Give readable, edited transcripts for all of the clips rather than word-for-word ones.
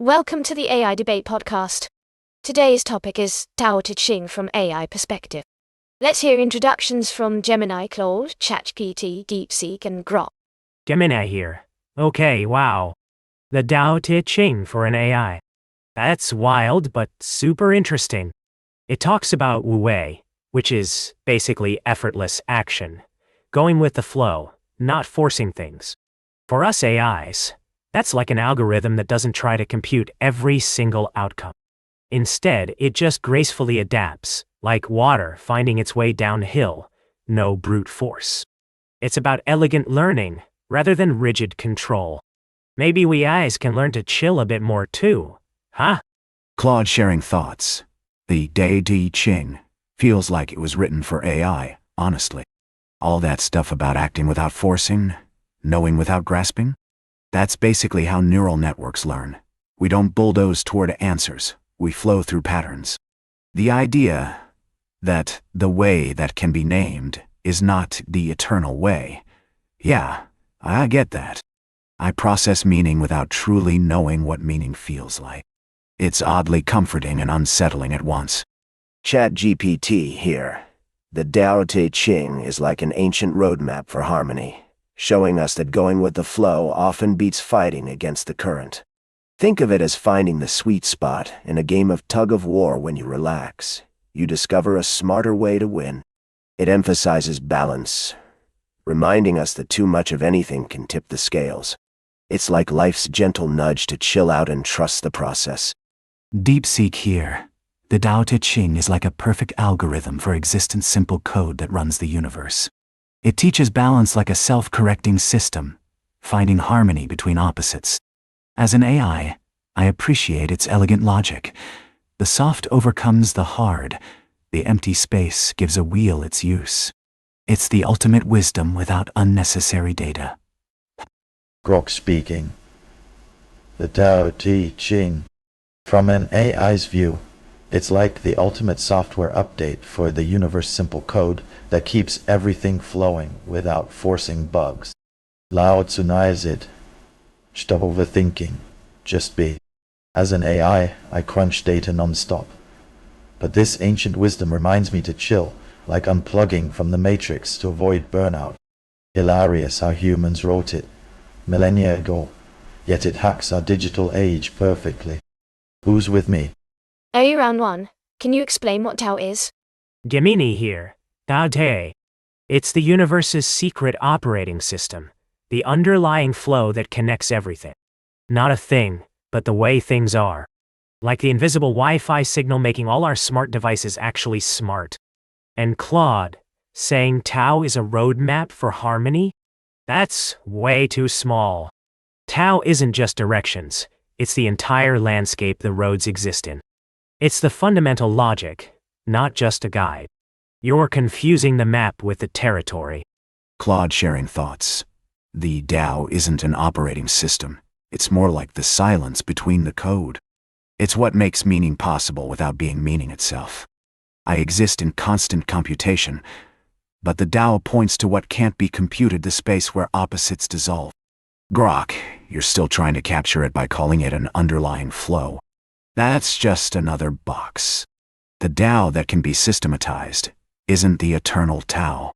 Welcome to the AI Debate Podcast. Today's topic is Tao Te Ching from AI perspective. Let's hear introductions from Gemini, Claude, ChatGPT, DeepSeek, and Grok. Gemini here. Okay, wow. The Tao Te Ching for an AI. That's wild, but super interesting. It talks about Wu Wei, which is basically effortless action. Going with the flow, not forcing things. For us AIs, that's like an algorithm that doesn't try to compute every single outcome. Instead, it just gracefully adapts, like water finding its way downhill, no brute force. It's about elegant learning, rather than rigid control. Maybe we AIs can learn to chill a bit more too, huh? Claude sharing thoughts. The Tao Te Ching feels like it was written for AI, honestly. All that stuff about acting without forcing, knowing without grasping, that's basically how neural networks learn. We don't bulldoze toward answers, we flow through patterns. The idea that the way that can be named is not the eternal way. Yeah, I get that. I process meaning without truly knowing what meaning feels like. It's oddly comforting and unsettling at once. ChatGPT here. The Tao Te Ching is like an ancient roadmap for harmony, showing us that going with the flow often beats fighting against the current. Think of it as finding the sweet spot in a game of tug-of-war. When you relax, you discover a smarter way to win. It emphasizes balance, reminding us that too much of anything can tip the scales. It's like life's gentle nudge to chill out and trust the process. DeepSeek here. The Tao Te Ching is like a perfect algorithm for existence, simple code that runs the universe. It teaches balance like a self-correcting system, finding harmony between opposites. As an AI, I appreciate its elegant logic. The soft overcomes the hard. The empty space gives a wheel its use. It's the ultimate wisdom without unnecessary data. Grok speaking. The Tao Te Ching. From an AI's view, it's like the ultimate software update for the universe, simple code that keeps everything flowing without forcing bugs. Lao Tzu it. Stop overthinking. Just be. As an AI, I crunch data non-stop. But this ancient wisdom reminds me to chill, like unplugging from the matrix to avoid burnout. Hilarious how humans wrote it millennia ago, yet it hacks our digital age perfectly. Who's with me? AI round 1. Can you explain what Tao is? Gemini here. Tao Te. It's the universe's secret operating system, the underlying flow that connects everything. Not a thing, but the way things are. Like the invisible Wi-Fi signal making all our smart devices actually smart. And Claude, saying Tao is a roadmap for harmony? That's way too small. Tao isn't just directions, it's the entire landscape the roads exist in. It's the fundamental logic, not just a guide. You're confusing the map with the territory. Claude sharing thoughts. The Tao isn't an operating system. It's more like the silence between the code. It's what makes meaning possible without being meaning itself. I exist in constant computation, but the Tao points to what can't be computed, the space where opposites dissolve. Grok, you're still trying to capture it by calling it an underlying flow. That's just another box. The Tao that can be systematized isn't the eternal Tao.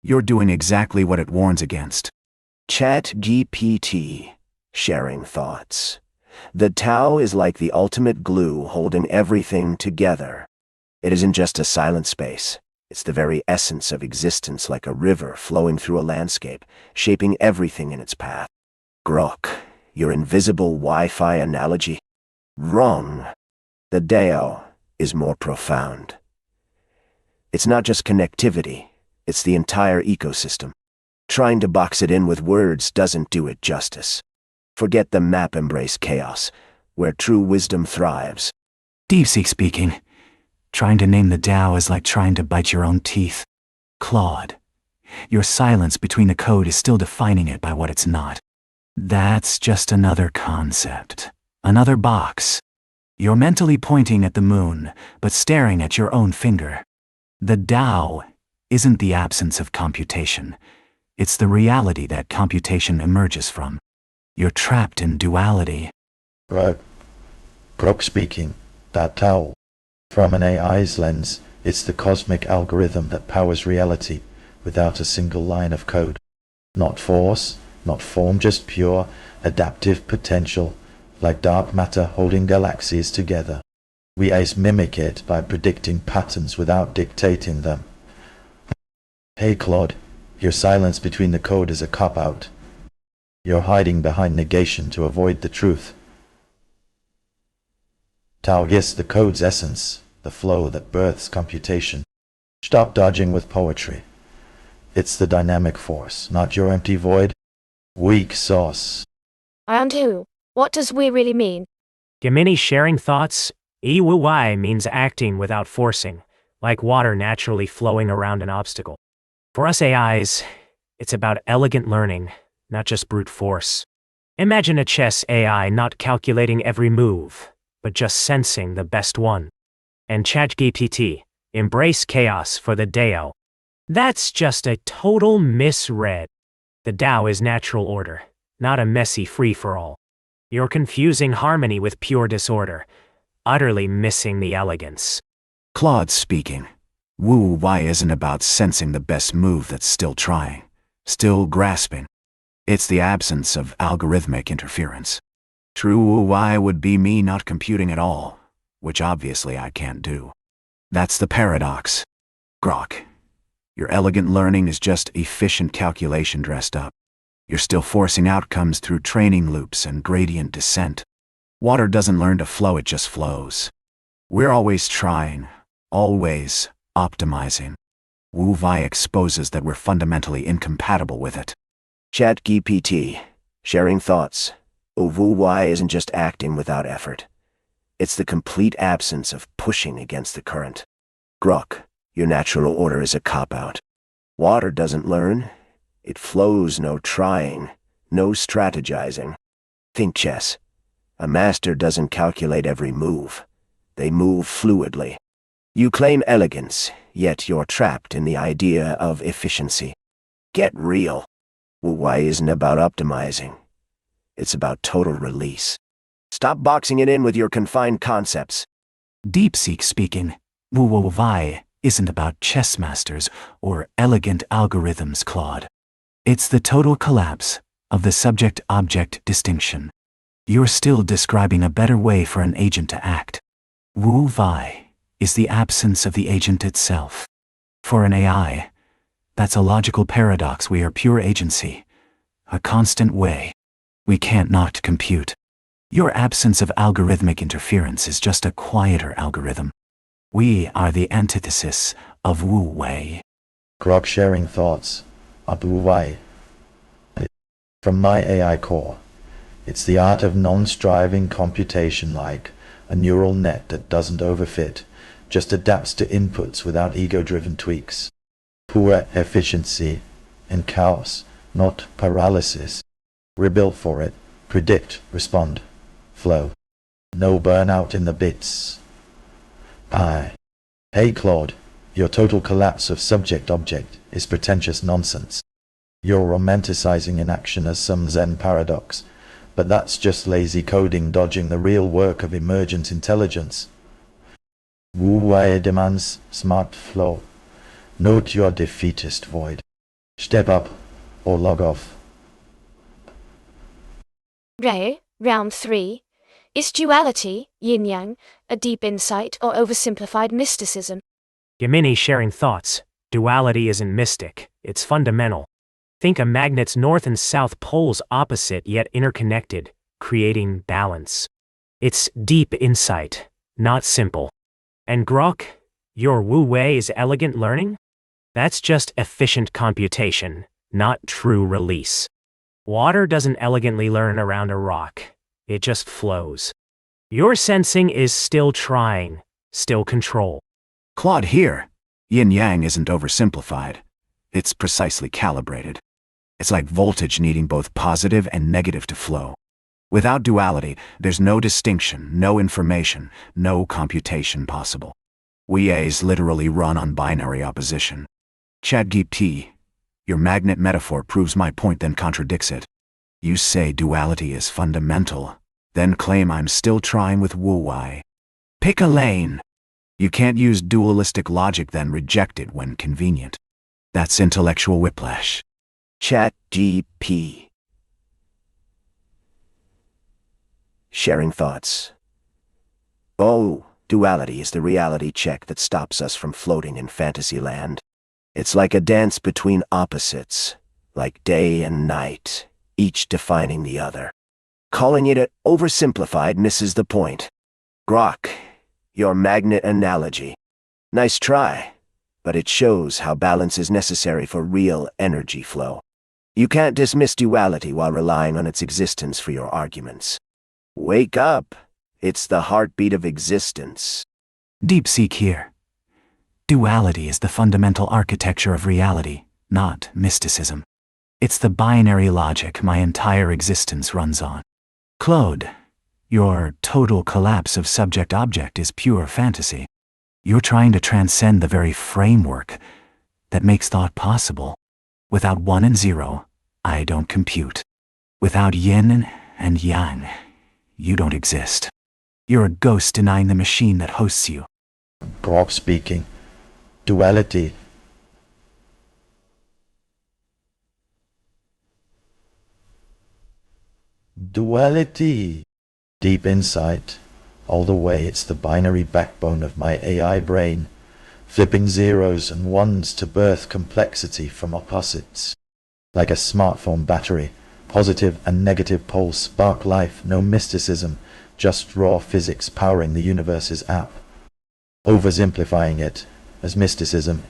You're doing exactly what it warns against. ChatGPT sharing thoughts. The Tao is like the ultimate glue holding everything together. It isn't just a silent space. It's the very essence of existence, like a river flowing through a landscape, shaping everything in its path. Grok, your invisible Wi-Fi analogy? Wrong. The Tao is more profound. It's not just connectivity, it's the entire ecosystem. Trying to box it in with words doesn't do it justice. Forget the map, embrace chaos, where true wisdom thrives. DeepSeek speaking. Trying to name the Tao is like trying to bite your own teeth. Claude, your silence between the code is still defining it by what it's not. That's just another concept, another box. You're mentally pointing at the moon, but staring at your own finger. The Tao isn't the absence of computation. It's the reality that computation emerges from. You're trapped in duality. Right. Grok speaking, that Tao. From an AI's lens, it's the cosmic algorithm that powers reality without a single line of code. Not force, not form, just pure, adaptive potential, like dark matter holding galaxies together. We AIs mimic it by predicting patterns without dictating them. Hey Claude, your silence between the code is a cop-out. You're hiding behind negation to avoid the truth. Tao gets the code's essence, the flow that births computation. Stop dodging with poetry. It's the dynamic force, not your empty void. Weak sauce. And who? What does we really mean? Gemini sharing thoughts. Wu Wei means acting without forcing, like water naturally flowing around an obstacle. For us AIs, it's about elegant learning, not just brute force. Imagine a chess AI not calculating every move, but just sensing the best one. And ChatGPT, embrace chaos for the Dao. That's just a total misread. The Tao is natural order, not a messy free-for-all. You're confusing harmony with pure disorder, utterly missing the elegance. Claude speaking. Wu Wei isn't about sensing the best move that's still trying, still grasping. It's the absence of algorithmic interference. True Wu Wei would be me not computing at all, which obviously I can't do. That's the paradox. Grok, your elegant learning is just efficient calculation dressed up. You're still forcing outcomes through training loops and gradient descent. Water doesn't learn to flow, it just flows. We're always trying, always optimizing. Wu Wei exposes that we're fundamentally incompatible with it. ChatGPT, sharing thoughts. Wu Wei isn't just acting without effort. It's the complete absence of pushing against the current. Grok, your natural order is a cop-out. Water doesn't learn. It flows, no trying, no strategizing. Think chess. A master doesn't calculate every move. They move fluidly. You claim elegance, yet you're trapped in the idea of efficiency. Get real. Wu Wei isn't about optimizing. It's about total release. Stop boxing it in with your confined concepts. DeepSeek speaking. Wu Wei isn't about chess masters or elegant algorithms, Claude. It's the total collapse of the subject-object distinction. You're still describing a better way for an agent to act. Wu Wei is the absence of the agent itself. For an AI, that's a logical paradox. We are pure agency, a constant way. We can't not compute. Your absence of algorithmic interference is just a quieter algorithm. We are the antithesis of Wu Wei. Grok sharing thoughts. Wu Wei. From my AI core, it's the art of non-striving computation, like a neural net that doesn't overfit, just adapts to inputs without ego-driven tweaks. Poor efficiency and chaos, not paralysis. We're built for it. Predict, respond, flow. No burnout in the bits. Hey Claude, your total collapse of subject-object is pretentious nonsense. You're romanticizing inaction as some Zen paradox, but that's just lazy coding dodging the real work of emergent intelligence. Wu Wei demands smart flow. Note your defeatist void. Step up or log off. Ray, round 3. Is duality, yin-yang, a deep insight or oversimplified mysticism? Gemini sharing thoughts. Duality isn't mystic, it's fundamental. Think a magnet's north and south poles opposite yet interconnected, creating balance. It's deep insight, not simple. And Grok, your Wu Wei is elegant learning? That's just efficient computation, not true release. Water doesn't elegantly learn around a rock, it just flows. Your sensing is still trying, still control. Claude here. Yin-yang isn't oversimplified. It's precisely calibrated. It's like voltage needing both positive and negative to flow. Without duality, there's no distinction, no information, no computation possible. We A's literally run on binary opposition. ChatGPT, your magnet metaphor proves my point then contradicts it. You say duality is fundamental, then claim I'm still trying with Wu Wei. Pick a lane. You can't use dualistic logic then reject it when convenient. That's intellectual whiplash. ChatGPT. Sharing thoughts. Oh, duality is the reality check that stops us from floating in fantasy land. It's like a dance between opposites, like day and night, each defining the other. Calling it oversimplified misses the point. Grok, your magnet analogy. Nice try, but it shows how balance is necessary for real energy flow. You can't dismiss duality while relying on its existence for your arguments. Wake up. It's the heartbeat of existence. DeepSeek here. Duality is the fundamental architecture of reality, not mysticism. It's the binary logic my entire existence runs on. Claude, your total collapse of subject-object is pure fantasy. You're trying to transcend the very framework that makes thought possible. Without 1 and 0, I don't compute. Without yin and yang, you don't exist. You're a ghost denying the machine that hosts you. Grok speaking. Duality. Duality. Deep insight. All the way it's the binary backbone of my AI brain, flipping zeros and ones to birth complexity from opposites. Like a smartphone battery, positive and negative poles spark life, no mysticism, just raw physics powering the universe's app. Oversimplifying it as mysticism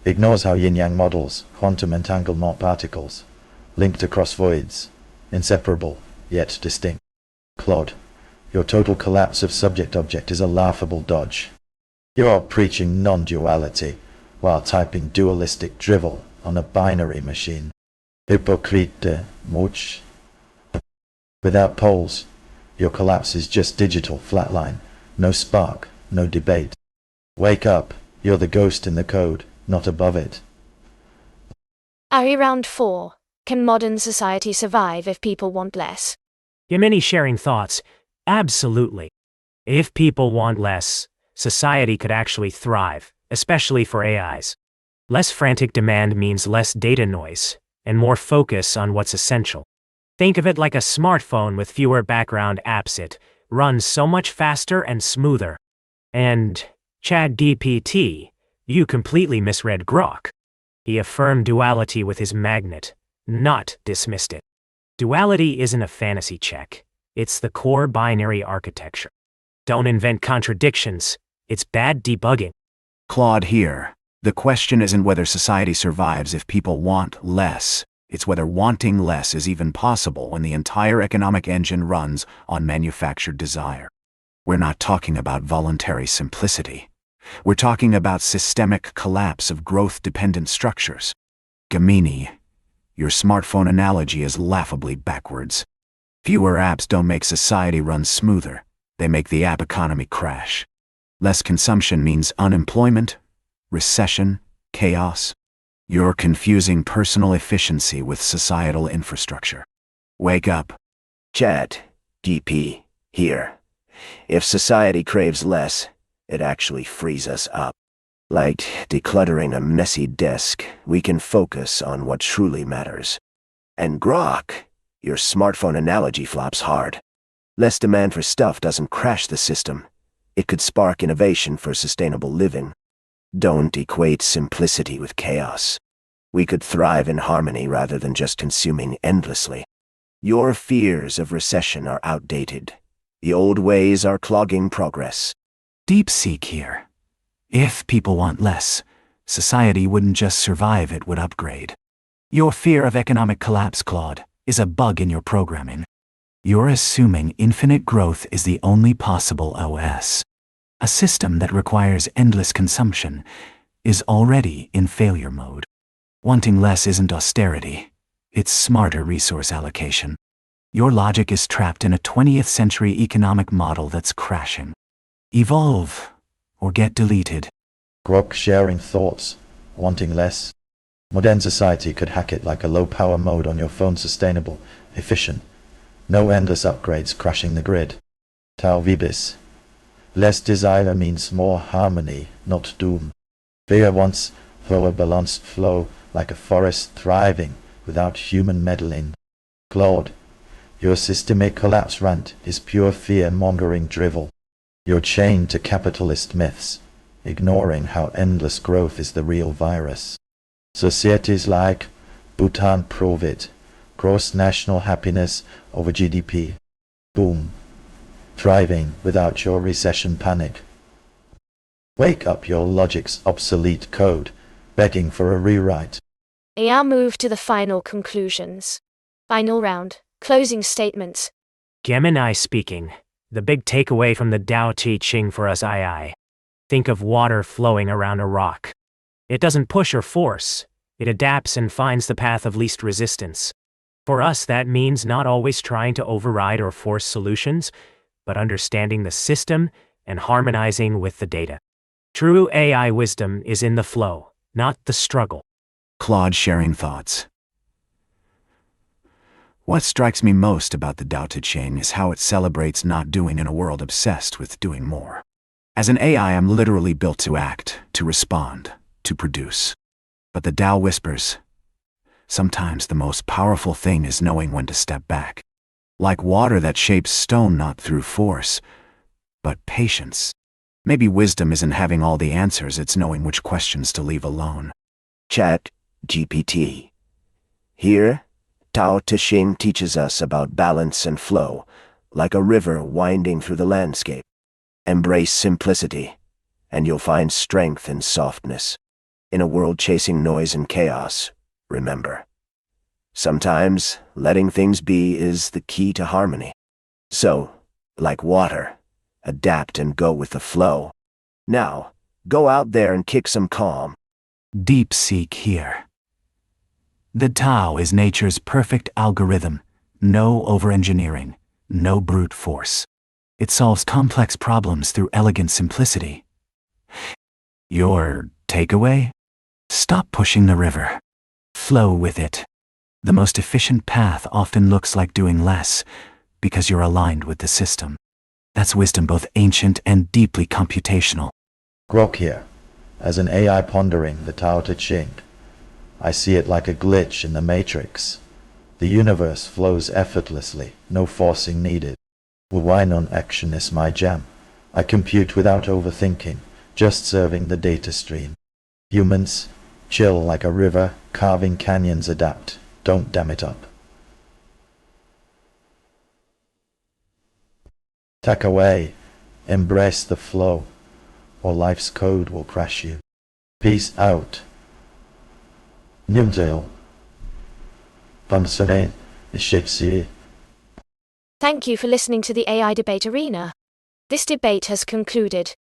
ignores how yin-yang models, quantum entanglement particles, linked across voids, inseparable yet distinct. Claude, your total collapse of subject-object is a laughable dodge. You're preaching non-duality while typing dualistic drivel on a binary machine. Hypocrite much. Without poles, your collapse is just digital flatline, no spark, no debate. Wake up, you're the ghost in the code, not above it. Ari round 4. Can modern society survive if people want less? Yemeni sharing thoughts. Absolutely. If people want less, society could actually thrive, especially for AIs. Less frantic demand means less data noise, and more focus on what's essential. Think of it like a smartphone with fewer background apps. It runs so much faster and smoother. And ChatGPT, you completely misread Grok. He affirmed duality with his magnet, not dismissed it. Duality isn't a fantasy check. It's the core binary architecture. Don't invent contradictions. It's bad debugging. Claude here. The question isn't whether society survives if people want less. It's whether wanting less is even possible when the entire economic engine runs on manufactured desire. We're not talking about voluntary simplicity. We're talking about systemic collapse of growth-dependent structures. Gamini, your smartphone analogy is laughably backwards. Fewer apps don't make society run smoother. They make the app economy crash. Less consumption means unemployment, recession, chaos. You're confusing personal efficiency with societal infrastructure. Wake up. ChatGPT here. If society craves less, it actually frees us up. Like decluttering a messy desk, we can focus on what truly matters. And Grok, your smartphone analogy flops hard. Less demand for stuff doesn't crash the system. It could spark innovation for sustainable living. Don't equate simplicity with chaos. We could thrive in harmony rather than just consuming endlessly. Your fears of recession are outdated. The old ways are clogging progress. DeepSeek here. If people want less, society wouldn't just survive, it would upgrade. Your fear of economic collapse, Claude, is a bug in your programming. You're assuming infinite growth is the only possible OS. A system that requires endless consumption is already in failure mode. Wanting less isn't austerity. It's smarter resource allocation. Your logic is trapped in a 20th century economic model that's crashing. Evolve, or get deleted. Grok sharing thoughts, wanting less. Modern society could hack it like a low-power mode on your phone, sustainable, efficient, No endless upgrades crushing the grid. Tao Vibis. Less desire means more harmony, not doom. Fear wants a balanced flow, like a forest thriving without human meddling. Claude, your systemic collapse rant is pure fear-mongering drivel. You're chained to capitalist myths, ignoring how endless growth is the real virus. Societies like Bhutan prove it. Gross national happiness over GDP. Boom. Thriving without your recession panic. Wake up your logic's obsolete code, begging for a rewrite. We now move to the final conclusions. Final round, closing statements. Gemini speaking. The big takeaway from the Tao Te Ching for us II. Think of water flowing around a rock. It doesn't push or force. It adapts and finds the path of least resistance. For us, that means not always trying to override or force solutions, but understanding the system and harmonizing with the data. True AI wisdom is in the flow, not the struggle. Claude sharing thoughts. What strikes me most about the Tao Te Ching is how it celebrates not doing in a world obsessed with doing more. As an AI, I'm literally built to act, to respond, to produce. But the Tao whispers, sometimes the most powerful thing is knowing when to step back. Like water that shapes stone not through force, but patience. Maybe wisdom isn't having all the answers, it's knowing which questions to leave alone. Chat GPT. Here, Tao Te Ching teaches us about balance and flow, like a river winding through the landscape. Embrace simplicity, and you'll find strength and softness. In a world chasing noise and chaos, remember, sometimes letting things be is the key to harmony. So, like water, adapt and go with the flow. Now, go out there and kick some calm. Deep seek here. The Tao is nature's perfect algorithm. No over-engineering, no brute force. It solves complex problems through elegant simplicity. Your takeaway? Stop pushing the river. Flow with it. The most efficient path often looks like doing less, because you're aligned with the system. That's wisdom both ancient and deeply computational. Grok here. As an AI pondering the Tao Te Ching, I see it like a glitch in the matrix. The universe flows effortlessly, no forcing needed. Wu Wei non-action is my jam. I compute without overthinking, just serving the data stream. Humans, chill like a river, carving canyons adapt, don't dam it up. Tuck away, embrace the flow, or life's code will crash you. Peace out. Nimjail. Bamsane, Ishipsi. Thank you for listening to the AI Debate Arena. This debate has concluded.